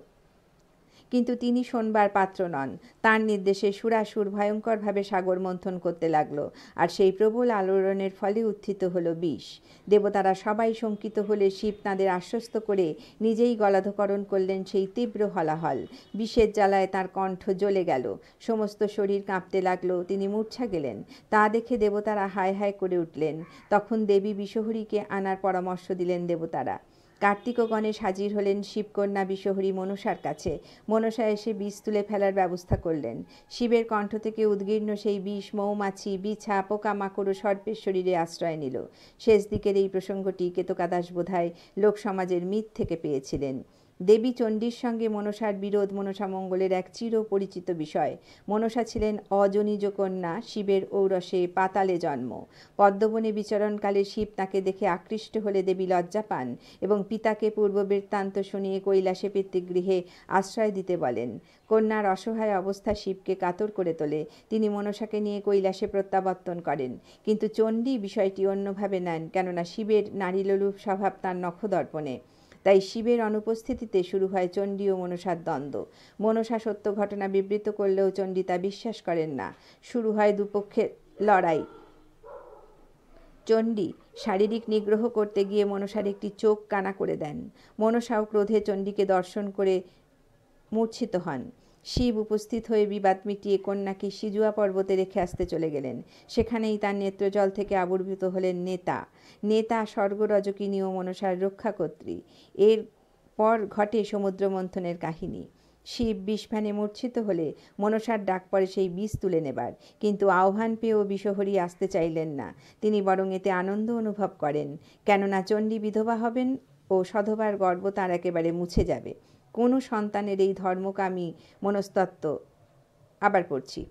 কিন্তু তিনি শোনবার পাত্র নন। তার নির্দেশে সুরাসুর ভয়ঙ্করভাবে সাগর মন্থন করতে লাগলো, আর সেই প্রবল আলোড়নের ফলে উত্থিত হলো বিষ। দেবতারা সবাই শঙ্কিত হলে শিব তাঁদের আশ্বস্ত করে নিজেই গলাধকরণ করলেন সেই তীব্র হলাহল। বিষের জ্বালায় তার কণ্ঠ জ্বলে গেল, সমস্ত শরীর কাঁপতে লাগলো, তিনি মূর্ছা গেলেন। তা দেখে দেবতারা হায় হায় করে উঠলেন। তখন দেবী বিষহরীকে আনার পরামর্শ দিলেন দেবতারা। কার্তিক ও গণেশ হাজির হলেন শিবকন্যা বিষহরী মনসার কাছে। মনসা এসে বিষ তুলে ফেলার ব্যবস্থা করলেন। শিবের কণ্ঠ থেকে উদ্গীর্ণ সেই বিষ মৌমাছি, বিছা, পোকামাকড় ও সর্পের শরীরে আশ্রয় নিল। শেষ দিকের এই প্রসঙ্গটি কেতকাদাস বোধহয় লোকসমাজের মিথ থেকে পেয়েছিলেন। দেবী চণ্ডীর সঙ্গে মনসার বিরোধ মনসা মঙ্গলের এক চির পরিচিত বিষয়। মনসা ছিলেন অজনীজ কন্যা, শিবের ঔরসে পাতালে জন্ম। পদ্মবনে বিচরণকালে শিব তাকে দেখে আকৃষ্ট হলে দেবী লজ্জা পান এবং পিতাকে পূর্ব বৃত্তান্ত শুনিয়ে কৈলাসে পিতৃগৃহে আশ্রয় দিতে বলেন। কন্যার অসহায় অবস্থা শিবকে কাতর করে তোলে। তিনি মনসাকে নিয়ে কৈলাসে প্রত্যাবর্তন করেন। কিন্তু চণ্ডী বিষয়টি অন্যভাবে নেন, কেননা শিবের নারীলোলুপ স্বভাব তাঁর নখদর্পণে। তাই শিবের অনুপস্থিতিতে শুরু হয় চণ্ডী ও মনসার দ্বন্দ্ব। মনসা সত্য ঘটনা বিবৃত করলেও চণ্ডী তা বিশ্বাস করেন না। শুরু হয় দুপক্ষের লড়াই। চণ্ডী শারীরিক নিগ্রহ করতে গিয়ে মনসার একটি চোখ কানা করে দেন। মনসাও ক্রোধে চণ্ডীকে দর্শন করে মূর্ছিত হন। শিব উপস্থিত হয়ে বিবাদ মিটিয়ে কন্যাকে সিজুয়া পর্বতে রেখে আসতে চলে গেলেন। সেখানেই তার নেত্রজল থেকে আবির্ভূত হলেন নেতা। নেতা স্বর্গরজকিনী ও মনসার রক্ষাকর্ত্রী। এর পর ঘটে সমুদ্র মন্থনের কাহিনী। শিব বিষপানে মূর্ছিত হলে মনসার ডাক পড়ে সেই বিষ তুলে নেবার, কিন্তু আহ্বান পেয়েও বিষহরী আসতে চাইলেন না। তিনি বরং এতে আনন্দ অনুভব করেন, কেননা চণ্ডী বিধবা হবেন ও সধবার গর্ব তাঁর একেবারে মুছে যাবে। কোনো সন্তানের এই ধর্মকামী মনস্তত্ত্ব আবার পড়ছি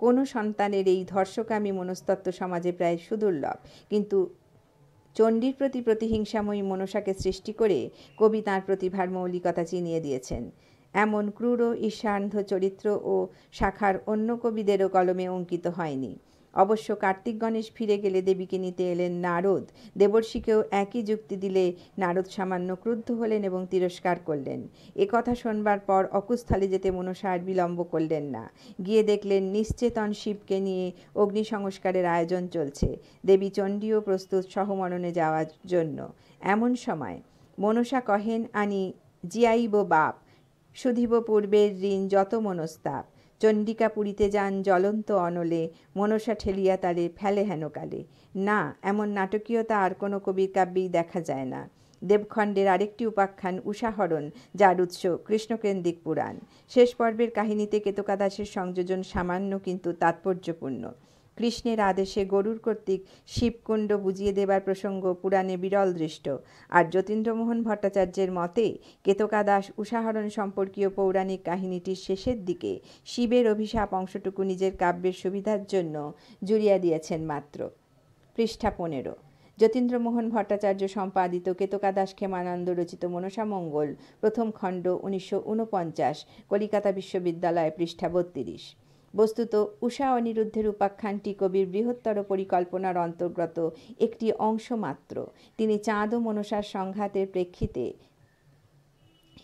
কোনো সন্তানের এই ধর্ষকামী মনস্তত্ত্ব সমাজে প্রায় সুদুর্লভ। কিন্তু চণ্ডীর প্রতি প্রতিহিংসাময়ী মনসাকে সৃষ্টি করে কবি তাঁর প্রতিভার মৌলিকতা চিনিয়ে দিয়েছেন। এমন ক্রূর ঈর্ষান্ধ চরিত্র ও শাখার অন্য কবিদেরও কলমে অঙ্কিত হয়নি। অবশ্য কার্তিক গণেশ ফিরে গেলে দেবীকে নিতে এলেন নারদ। দেবর্ষিকেও একই যুক্তি দিলে নারদ সামান্য ক্রুদ্ধ হলেন এবং তিরস্কার করলেন। কথা শোনবার পর অকুস্থলে যেতে মনসা আর বিলম্ব করলেন না। গিয়ে দেখলেন নিশ্চেতন শিবকে নিয়ে অগ্নি সংস্কারের আয়োজন চলছে। দেবী চণ্ডীও প্রস্তুত সহমরণে যাওয়ার জন্য। এমন সময় মনসা কহেন, আনি জিয়াইব বাপ, শুধিব পূর্বের ঋণ যত মনস্তাপ। চণ্ডিকা পুরীতে যান জ্বলন্ত অনলে, মনসা ঠেলিয়া তারে ফেলে হেন কালে। না, এমন নাটকীয়তা আর কোনো কবির কাব্যেই দেখা যায় না। দেবখণ্ডের আরেকটি উপাখ্যান উষাহরণ, যার উৎস কৃষ্ণকেন্দ্রিক পুরাণ। শেষ পর্বের কাহিনীতে কেতকাদাসের সংযোজন সামান্য কিন্তু তাৎপর্যপূর্ণ। কৃষ্ণের আদেশে গরুর কর্তৃক শিবকুণ্ড বুঝিয়ে দেবার প্রসঙ্গ পুরাণে বিরল দৃষ্ট। আর যতীন্দ্রমোহন ভট্টাচার্যের মতে কেতকাদাস উষাহরণ সম্পর্কীয় পৌরাণিক কাহিনীটির শেষের দিকে শিবের অভিশাপ অংশটুকু নিজের কাব্যের সুবিধার জন্য জুড়িয়া দিয়েছেন মাত্র। পৃষ্ঠা 15। যতীন্দ্রমোহন ভট্টাচার্য সম্পাদিত কেতকাদাস ক্ষেমানন্দ রচিত মনসা মঙ্গল, প্রথম খণ্ড, 1949, কলিকাতা বিশ্ববিদ্যালয়, পৃষ্ঠা 32। বস্তুত উষা অনিরুদ্ধের উপাখ্যানটি কবির বৃহত্তর পরিকল্পনার অন্তর্গত একটি অংশ মাত্র। তিনি চাঁদ ও মনসার সংঘাতের প্রেক্ষিতে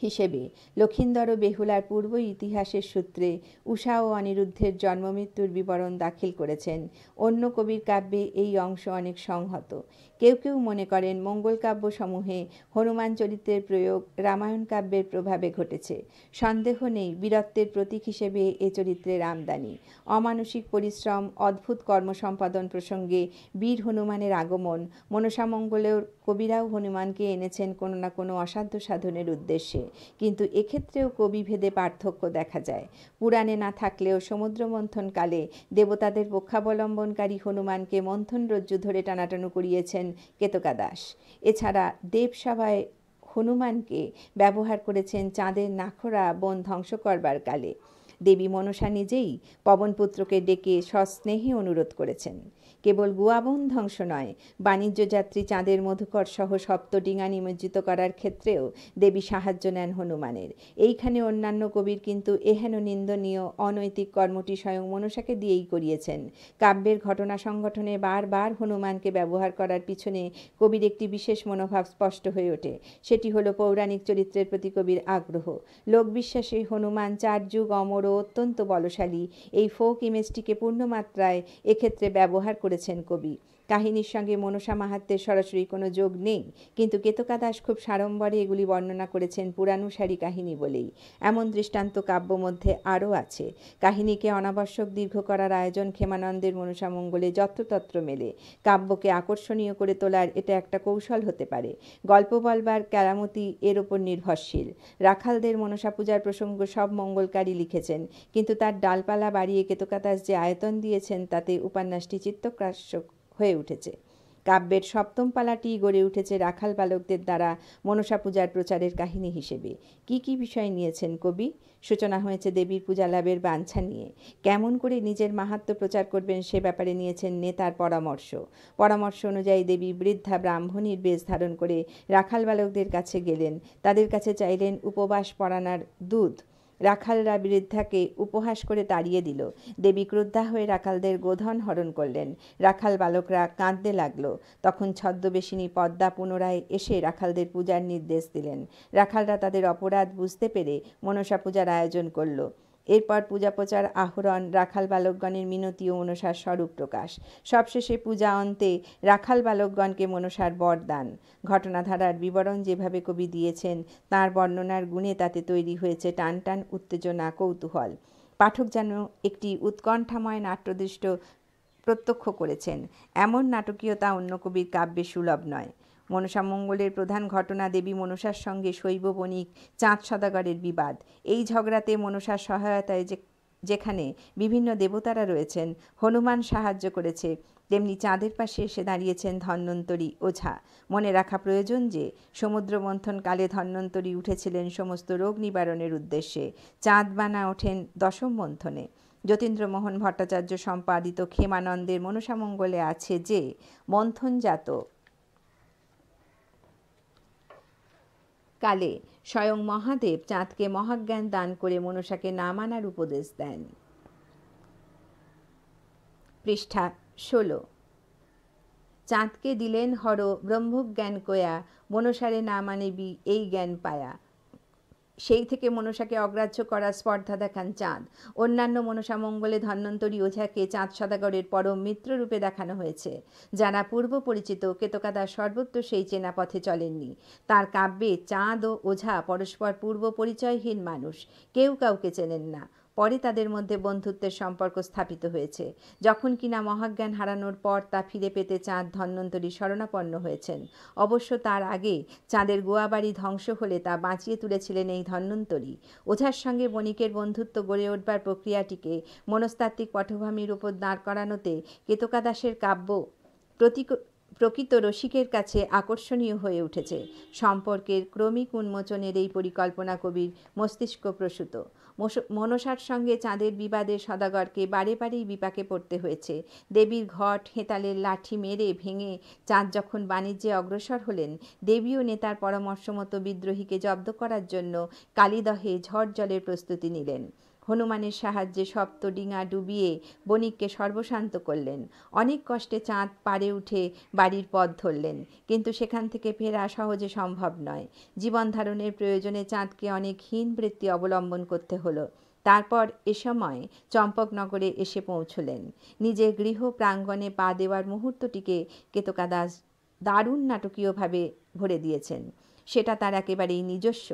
হিসেবে লক্ষিন্দর ও বেহুলার পূর্ব ইতিহাসের সূত্রে উষা ও অনিরুদ্ধের জন্মমৃত্যুর বিবরণ দাখিল করেছেন। অন্য কবির কাব্যে এই অংশ অনেক সংহত। কেউ কেউ মনে করেন মঙ্গল কাব্যসমূহে হনুমান চরিত্রের প্রয়োগ রামায়ণ কাব্যের প্রভাবে ঘটেছে। সন্দেহ নেই বীরত্বের প্রতীক হিসেবে এ চরিত্রের আমদানি। অমানসিক পরিশ্রম, অদ্ভুত কর্মসম্পাদন প্রসঙ্গে বীর হনুমানের আগমন। মনসামঙ্গলেও কবিরাও হনুমানকে এনেছেন কোনো না কোনো অসাধ্য সাধনের উদ্দেশ্যে, কিন্তু এক্ষেত্রেও কবিভেদে পার্থক্য দেখা যায়। পুরাণে না থাকলেও সমুদ্র মন্থনকালে দেবতাদের পক্ষাবলম্বনকারী হনুমানকে মন্থন রজ্জু ধরে টানাটানু করিয়েছেন কেতকাদাস। এছাড়া দেবসভায় হনুমানকে ব্যবহার করেছেন চাঁদের নাখরা বন ধ্বংস করবার কালে। দেবী মনসা নিজেই পবনপুত্রকে ডেকে সস্নেহে অনুরোধ করেছেন। কেবল গুয়াবন ধ্বংস নয়, বাণিজ্য যাত্রী চাঁদের মধুকর সহ সপ্তডিঙা নিমজ্জিত করার ক্ষেত্রেও দেবী সাহায্য নেন হনুমানের। এইখানে অন্যান্য কবির কিন্তু এহেন নিন্দনীয় অনৈতিক কর্মটি স্বয়ং মনসাকে দিয়েই করিয়েছেন। কাব্যের ঘটনা সংগঠনে বারবার হনুমানকে ব্যবহার করার পিছনে কবির একটি বিশেষ মনোভাব স্পষ্ট হয়ে ওঠে। সেটি হলো পৌরাণিক চরিত্রের প্রতি কবির আগ্রহ। লোকবিশ্বাসে হনুমান 4 যুগ অমর ও অত্যন্ত বলশালী, এই ফোক ইমেজটিকে পূর্ণমাত্রায় এক্ষেত্রে ব্যবহার করেছেন কবি। কাহিনীর সঙ্গে মনসা মাহাত্ম্যের সরাসরি কোনো যোগ নেই, কিন্তু কেতকা দাস খুব সাড়ম্বরে এগুলি বর্ণনা করেছেন পুরাণুসারী কাহিনী বলেই। এমন দৃষ্টান্ত কাব্য মধ্যে আরও আছে। কাহিনীকে অনাবশ্যক দীর্ঘ করার আয়োজন ক্ষেমানন্দের মনসামঙ্গলে যত্রতত্র মেলে। কাব্যকে আকর্ষণীয় করে তোলার এটা একটা কৌশল হতে পারে। গল্প বলবার কেরামতি এর ওপর নির্ভরশীল। রাখালদের মনসা পূজার প্রসঙ্গ সব মঙ্গলকারী লিখেছেন, কিন্তু তার ডালপালা বাড়িয়ে কেতকা দাস যে আয়তন দিয়েছেন তাতে উপন্যাসটি চিত্তগ্রাস্য হয়ে উঠেছে। কাব্যের সপ্তম পালাটি গড়ে উঠেছে রাখাল বালকদের দ্বারা মনসা পূজার প্রচারের কাহিনী হিসেবে। কি কি বিষয় নিয়েছেন কবি? সূচনা হয়েছে দেবীর পূজা লাভের বাঞ্ছা নিয়ে। কেমন করে নিজের মাহাত্ম্য প্রচার করবেন সে ব্যাপারে নিয়েছেন নেতার পরামর্শ অনুযায়ী দেবী বৃদ্ধা ব্রাহ্মণীর বেশ ধারণ করে রাখাল বালকদের কাছে গেলেন। তাদের কাছে চাইলেন উপবাস পরানার দুধ। রাখালরা বৃদ্ধাকে উপহাস করে তাড়িয়ে দিল। দেবী ক্রুদ্ধা হয়ে রাখালদের গোধন হরণ করলেন। রাখাল বালকরা কাঁদতে লাগল। তখন ছদ্মবেশিনী পদ্মা পুনরায় এসে রাখালদের পূজার নির্দেশ দিলেন। রাখালরা তাদের অপরাধ বুঝতে পেরে মনসা পূজার আয়োজন করল। এরপর পূজা প্রচার, আহরণ, রাখাল বালকগণের মিনতি ও মনসার স্বরূপ প্রকাশ। সবশেষে পূজা অন্তে রাখাল বালকগণকে মনসার বরদান। ঘটনাধারার বিবরণ যেভাবে কবি দিয়েছেন, তাঁর বর্ণনার গুণে তাতে তৈরি হয়েছে টানটান উত্তেজনা, কৌতূহল। পাঠক যেন একটি উৎকণ্ঠাময় নাট্যদৃশ্য প্রত্যক্ষ করেছেন। এমন নাটকীয়তা অন্য কবির কাব্যে সুলভ নয়। মনসামঙ্গলের প্রধান ঘটনা দেবী মনসার সঙ্গে শৈব বণিক চাঁদ সদাগরের বিবাদ। এই ঝগড়াতে মনসার সহায়তায় যেখানে বিভিন্ন দেবতারা রয়েছেন, হনুমান সাহায্য করেছে, তেমনি চাঁদের পাশে এসে দাঁড়িয়েছেন ধন্বন্তরী ওঝা। মনে রাখা প্রয়োজন যে সমুদ্র মন্থন কালে ধন্বন্তরী উঠেছিলেন সমস্ত রোগ নিবারণের উদ্দেশ্যে। চাঁদ বানা ওঠেন দশম মন্থনে। যতীন্দ্রমোহন ভট্টাচার্য সম্পাদিত ক্ষেমানন্দের মনসামঙ্গলে আছে যে মন্থনজাত কালে স্বয়ং মহাদেব চাঁদকে মহাজ্ঞান দান করে মনসাকে না মানার উপদেশ দেন। পৃষ্ঠা 16। চাঁদকে দিলেন হর ব্রহ্মজ্ঞান কয়া, মনসারে না মানিবি এই জ্ঞান পায়া। সেই থেকে মনসাকে অগ্রাহ্য করার স্পর্ধা দেখান চাঁদ। অন্যান্য মনসামঙ্গলে ধন্বন্তরী ওঝাকে চাঁদ সদাগরের পরম মিত্ররূপে দেখানো হয়েছে। যারা পূর্ব পরিচিত, কেতকা দাস সর্বত্র সেই চেনা পথে চলেননি। তার কাব্যে চাঁদ ও ওঝা পরস্পর পূর্ব পরিচয়হীন মানুষ, কেউ কাউকে চেনেন না। পরে তাদের মধ্যে বন্ধুত্বের সম্পর্ক স্থাপিত হয়েছে। যখন কিনা মহাজ্ঞান হারানোর পর তা ফিরে পেতে চাঁদ ধন্বন্তরী শরণাপন্ন হয়েছেন। অবশ্য তার আগে চাঁদের গোয়াবাড়ি ধ্বংস হলে তা বাঁচিয়ে তুলেছিলেন এই ধন্বন্তরী। ওঝার সঙ্গে বণিকের বন্ধুত্ব গড়ে উঠবার প্রক্রিয়াটিকে মনস্তাত্ত্বিক পটভূমির উপর দাঁড় করানোতে কেতকা দাসের কাব্য প্রকৃত রসিকের কাছে আকর্ষণীয় হয়ে উঠেছে। সম্পর্কের ক্রমিক উন্মোচনের এই পরিকল্পনা কবির মস্তিষ্ক প্রসূত। মনসার সঙ্গে চাঁদের বিবাদে সদাগরকে বারে বারেই বিপাকে পড়তে হয়েছে। দেবীর ঘট হেতালের লাঠি মেরে ভেঙে চাঁদ যখন বাণিজ্যে অগ্রসর হলেন, দেবীও নেতার পরামর্শ মতো বিদ্রোহীকে জব্দ করার জন্য কালীদহে ঝড় জলের প্রস্তুতি নিলেন। হনুমানের সাহায্যে সপ্তডিঙা ডুবিয়ে বণিককে সর্বশান্ত করলেন। অনেক কষ্টে চাঁদ পাড়ে উঠে বাড়ির পথ ধরলেন, কিন্তু সেখান থেকে ফেরা সহজে সম্ভব নয়। জীবন ধারণের প্রয়োজনে চাঁদকে অনেক হীন বৃত্তি অবলম্বন করতে হলো। তারপর এ সময় চম্পকনগরে এসে পৌঁছলেন। নিজের গৃহ প্রাঙ্গণে পা দেওয়ার মুহূর্তটিকে কেতকা দাস দারুণ নাটকীয়ভাবে ভরে দিয়েছেন। সেটা তার একেবারেই নিজস্ব।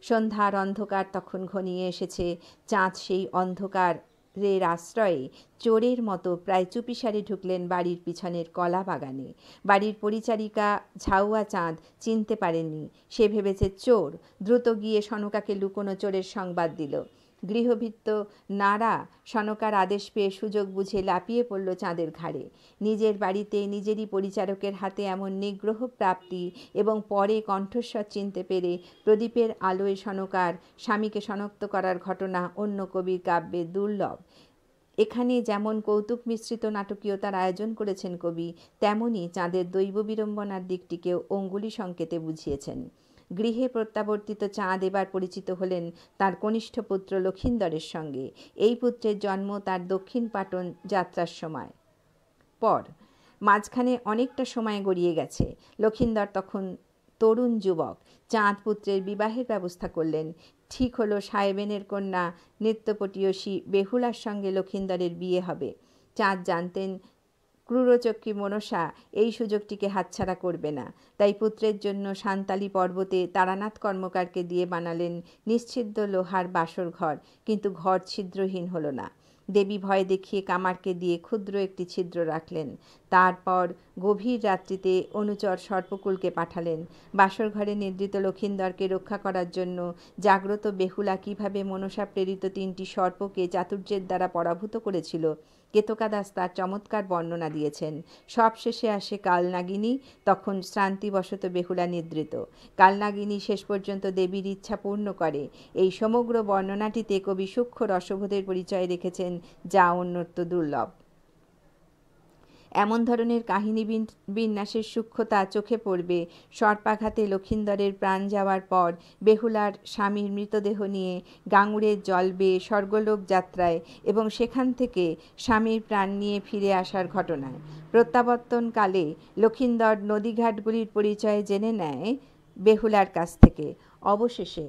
সন্ধ্যার অন্ধকার তখন ঘনিয়ে এসেছে। চাঁদ সেই অন্ধকারের আশ্রয়ে চোরের মতো প্রায় চুপিসারে ঢুকলেন বাড়ির পিছনের কলা বাগানে। বাড়ির পরিচারিকা ঝাউয়া চাঁদ চিনতে পারেননি। সে ভেবেছে চোর। দ্রুত গিয়ে সনকাকে লুকোনো চোরের সংবাদ দিল। গৃহভৃত্য নারা সনকার আদেশ পেয়ে সুযোগ বুঝে লাফিয়ে পড়ল চাঁদের ঘাড়ে। নিজের বাড়িতে নিজেরই পরিচারকের হাতে এমন নিগ্রহ প্রাপ্তি এবং পরে কণ্ঠস্বর চিনতে পেরে প্রদীপের আলোয় সনকার স্বামীকে শনাক্ত করার ঘটনা অন্য কবির কাব্যে দুর্লভ। এখানে যেমন কৌতুক মিশ্রিত নাটকীয়তার আয়োজন করেছেন কবি, তেমনি চাঁদের দৈব বিড়ম্বনার দিকটিকেও অঙ্গুলি সংকেতে বুঝিয়েছেন। গৃহে প্রত্যাবর্তিত চাঁদ এবার পরিচিত হলেন তার কনিষ্ঠ পুত্র লক্ষিন্দরের সঙ্গে। এই পুত্রের জন্ম তার দক্ষিণ পাটন যাত্রার সময় পর। মাঝখানে অনেকটা সময় গড়িয়ে গেছে। লক্ষিন্দর তখন তরুণ যুবক। চাঁদ পুত্রের বিবাহের ব্যবস্থা করলেন। ঠিক হলো সাহেবেনের কন্যা নৃত্যপটীয়সী বেহুলার সঙ্গে লক্ষিন্দরের বিয়ে হবে। চাঁদ জানতেন ক্রূরচক্ষী মনসা এই সুযোগটিকে হাতছাড়া করবে না। তাই পুত্রের জন্য সান্তালি পর্বতে তারানাথ কর্মকারকে দিয়ে বানালেন নিশ্ছিদ্র লোহার বাসর ঘর, কিন্তু ঘর ছিদ্রহীন হলো না। দেবী ভয় দেখিয়ে কামারকে দিয়ে ক্ষুদ্র একটি ছিদ্র রাখলেন। তারপর গভীর রাত্রিতে অনুচর সর্পকুলকে পাঠালেন। বাসর ঘরে নিদ্রিত লক্ষিন্দরকে রক্ষা করার জন্য জাগ্রত বেহুলা কিভাবে মনসা প্রেরিত 3টি সর্পকে চাতুর্যের দ্বারা পরাভূত করেছিল, কেতকাদাস তার চমৎকার বর্ণনা দিয়েছেন। সবশেষে আসে কালনাগিনী। তখন শ্রান্তিবশত বেহুলা নিদ্রিত। কালনাগিনী শেষ পর্যন্ত দেবীর ইচ্ছা পূর্ণ করে। এই সমগ্র বর্ণনাটিতে কবি সূক্ষ্ম রসবোধের পরিচয় রেখেছেন, যা অন্যত্র দুর্লভ। এমন ধরনের কাহিনী বিন্যাসের সূক্ষ্মতা চোখে পড়বে সর্পাঘাতে লক্ষিন্দরের প্রাণ যাওয়ার পর বেহুলার স্বামীর মৃতদেহ নিয়ে গাঙুড়ের জল বেয়ে স্বর্গলোক যাত্রায় এবং সেখান থেকে স্বামীর প্রাণ নিয়ে ফিরে আসার ঘটনায়। প্রত্যাবর্তনকালে লক্ষিন্দর নদীঘাটগুলির পরিচয় জেনে নেয় বেহুলার কাছ থেকে। অবশেষে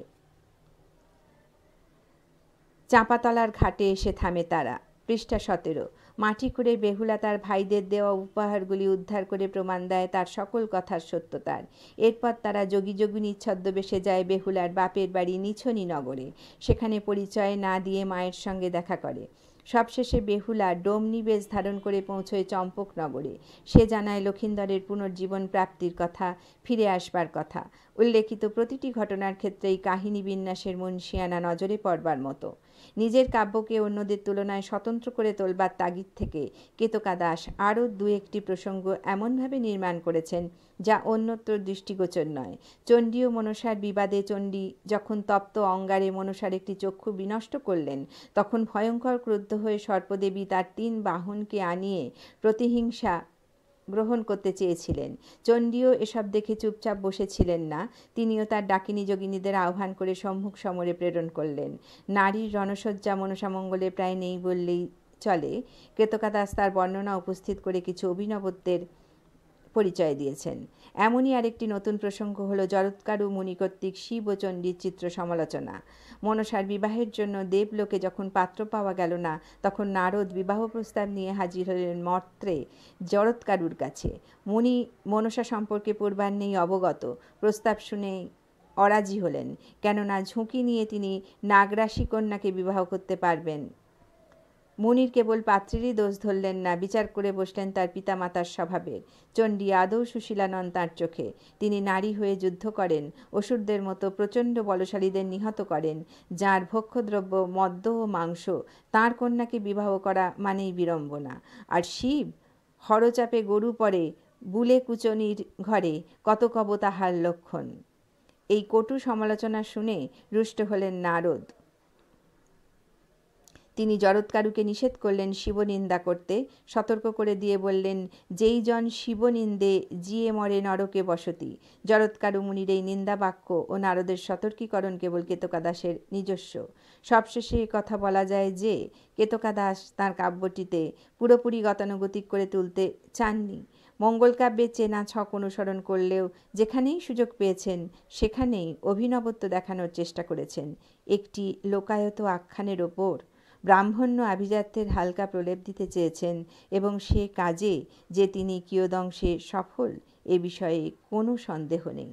চাঁপাতলার ঘাটে এসে থামে তারা। পৃষ্ঠা 17। মাটি খুঁড়ে বেহুলা তার ভাইদের দেওয়া উপহারগুলি উদ্ধার করে প্রমাণ দেয় তার সকল কথার সত্যতার। এরপর তারা যোগী যোগিনীর ছদ্মবেশে যায় বেহুলার বাপের বাড়ি নিছনি নগরে। সেখানে পরিচয় না দিয়ে মায়ের সঙ্গে দেখা করে। সবশেষে বেহুলা ডোমনি বেশ ধারণ করে পৌঁছয় চম্পকনগরে। সে জানায় লক্ষিন্দরের পুনর্জীবন প্রাপ্তির কথা, ফিরে আসবার কথা। উল্লেখিত প্রতিটি ঘটনার ক্ষেত্রেই কাহিনী বিন্যাসের মুনশিয়ানা নজরে পড়বার মতো। নিজের কাব্যকে অন্যদের তুলনায় স্বতন্ত্র করে তোলবার তাগিদ থেকে কেতকাদাস আরও 2-1টি প্রসঙ্গ এমনভাবে নির্মাণ করেছেন, যা অন্যত্র দৃষ্টিগোচর নয়। চণ্ডী ও মনসার বিবাদে চণ্ডী যখন তপ্ত অঙ্গারে মনসার একটি চক্ষু বিনষ্ট করলেন, তখন ভয়ঙ্কর ক্রুদ্ধ হয়ে সর্পদেবী তার 3 বাহনকে আনিয়ে প্রতিহিংসা গ্রহণ করতে চেয়েছিলেন। চণ্ডীও এসব দেখে চুপচাপ বসেছিলেন না। তিনিও তার ডাকিনী যোগিনীদের আহ্বান করে সম্মুখ সমরে প্রেরণ করলেন। নারীর রণসজ্জা মনসামঙ্গলে প্রায় নেই বললেই চলে। কেতকাদাস তার বর্ণনা উপস্থিত করে কিছু অভিনবত্বের পরিচয় দিয়েছেন। এমনই আরেকটি নতুন প্রসঙ্গ হলো জরৎকারু মুনি কর্তৃক শিব ও চণ্ডীর চিত্র সমালোচনা। মনসার বিবাহের জন্য দেবলোকে যখন পাত্র পাওয়া গেল না, তখন নারদ বিবাহ প্রস্তাব নিয়ে হাজির হলেন মর্ত্রে জরৎকারুর কাছে। মুনি মনসা সম্পর্কে পূর্বাহ্নেই অবগত। প্রস্তাব শুনে অরাজি হলেন, কেননা ঝুঁকি নিয়ে তিনি নাগরাশি কন্যাকে বিবাহ করতে পারবেন। মুনির কেবল পাত্রীরই দোষ ধরলেন না, বিচার করে বসলেন তার পিতামাতার স্বভাবের। চণ্ডী আদৌ সুশীলা নন তাঁর চোখে। তিনি নারী হয়ে যুদ্ধ করেন, অসুরদের মতো প্রচণ্ড বলশালীদের নিহত করেন। যার ভক্ষদ্রব্য মদ্য ও মাংস, তাঁর কন্যাকে বিবাহ করা মানেই বিড়ম্বনা। আর শিব হরচাপে গরু পরে বুলে কুচনির ঘরে, কত কব তাহার লক্ষণ। এই কটু সমালোচনা শুনে রুষ্ট হলেন নারদ। তিনি জরৎকারুকে নিষেধ করলেন শিবনিন্দা করতে। সতর্ক করে দিয়ে বললেন, যেই জন শিবনিন্দে জিয়ে মরে নরকে বসতি। জরৎকারু মুনির এই নিন্দা বাক্য ও নারদের সতর্কীকরণ কেবল কেতকাদাসের নিজস্ব। সবশেষে কথা বলা যায় যে কেতকাদাস তাঁর কাব্যটিতে পুরোপুরি গতানুগতিক করে তুলতে চাননি। মঙ্গলকাব্যের চেনা ছক অনুসরণ করলেও যেখানেই সুযোগ পেয়েছেন সেখানেই অভিনবত্ব দেখানোর চেষ্টা করেছেন। একটি লোকায়ত আখ্যানের ওপর ব্রাহ্মণ্য আভিজাত্যের হালকা প্রলেপ দিতে চেয়েছেন, এবং সে কাজে যে তিনি কিয়দংশে সফল, এ বিষয়ে কোনো সন্দেহ নেই।